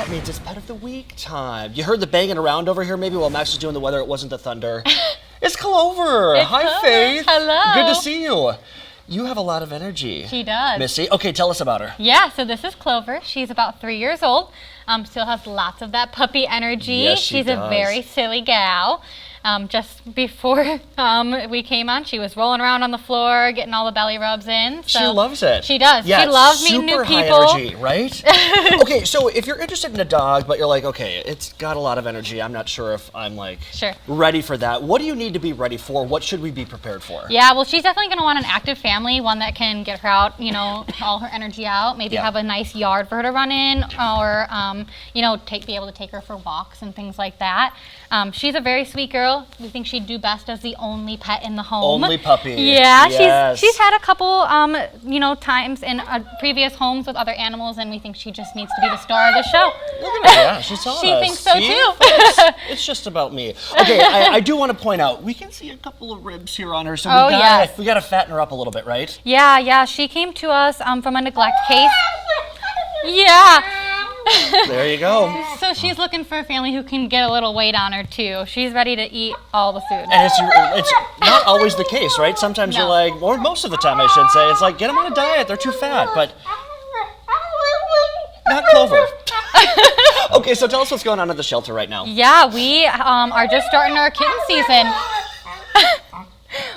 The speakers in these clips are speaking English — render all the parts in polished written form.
That means it's pet of the week time. You heard the banging around over here maybe while Max was doing the weather. It wasn't the thunder. It's Clover. Hi, Clover. Faith. Hello. Good to see you. You have a lot of energy. She does. Missy, okay, tell us about her. Yeah, so this is Clover. She's about 3 years old. Still has lots of that puppy energy. Yes, she She's does. a very silly gal. Just before we came on, she was rolling around on the floor, getting all the belly rubs in. So She loves it. She does. Yeah, she loves meeting new super people. high energy, right? Okay, so if you're interested in a dog, but you're like, okay, it's got a lot of energy. I'm not sure if I'm like ready for that. What do you need to be ready for? What should we be prepared for? Yeah, well, she's definitely going to want an active family, one that can get her out, you know, all her energy out. Maybe have a nice yard for her to run in, or you know, be able to take her for walks and things like that. She's a very sweet girl. We think she'd do best as the only pet in the home. Only puppy. Yeah, yes. she's had a couple, you know, times in previous homes with other animals, and we think she just needs to be the star of the show. Look at her. Yeah, she's telling She us. thinks so See? too. It's just about me. Okay, I do want to point out, we can see a couple of ribs here on her, so we got to fatten her up a little bit, right? Yeah, she came to us from a neglect case. Yeah. There you go. So she's looking for a family who can get a little weight on her too. She's ready to eat all the food. And it's not always the case, right? Sometimes you're like, or most of the time I should say, it's like, get them on a diet, they're too fat, but not Clover. Okay, so tell us what's going on at the shelter right now. Yeah, we are just starting our kitten season.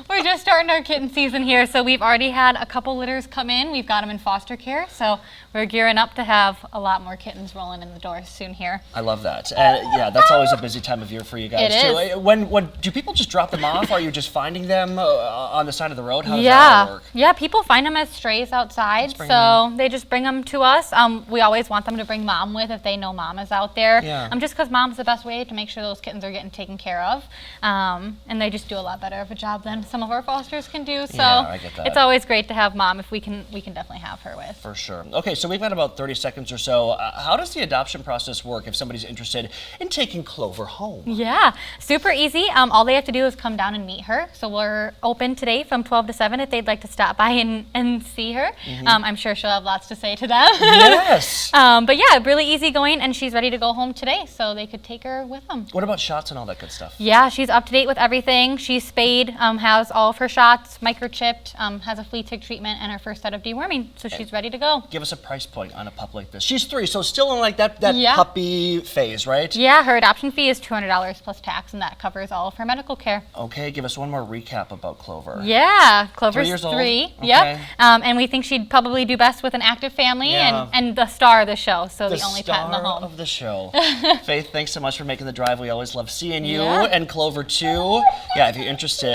We're just starting our kitten season here, so we've already had a couple litters come in. We've got them in foster care, so we're gearing up to have a lot more kittens rolling in the doors soon here. I love that. Yeah, that's always a busy time of year for you guys too. It is. When do people just drop them off? Or are you just finding them on the side of the road? How does that work? Yeah, people find them as strays outside, so they just bring them to us. We always want them to bring mom with if they know mom is out there. Yeah. Just because mom's the best way to make sure those kittens are getting taken care of, and they just do a lot better of a job than some of our fosters can do. So yeah, I get that. It's always great to have mom if we can definitely have her with. For sure. Okay, so we've got about 30 seconds or so. How does the adoption process work if somebody's interested in taking Clover home? Yeah, super easy. All they have to do is come down and meet her. So we're open today from 12 to 7 if they'd like to stop by and see her. I'm sure she'll have lots to say to them. Yes. But yeah, really easy going, and she's ready to go home today, so they could take her with them. What about shots and all that good stuff? Yeah, she's up to date with everything. She's spayed, has all of her shots, microchipped, has a flea tick treatment, and her first set of deworming, so she's ready to go. Give us a price point on a pup like this. She's 3, so still in like that puppy phase, right? Yeah, her adoption fee is $200 plus tax, and that covers all of her medical care. Okay, give us one more recap about Clover. Yeah, Clover's 3 years old? 3. Okay. Yep. And we think she'd probably do best with an active family and the star of the show, so the only pet in the home. The star of the show. Faith, thanks so much for making the drive. We always love seeing you, and Clover too. Yeah, if you're interested,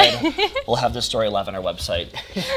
we'll have this story live on our website.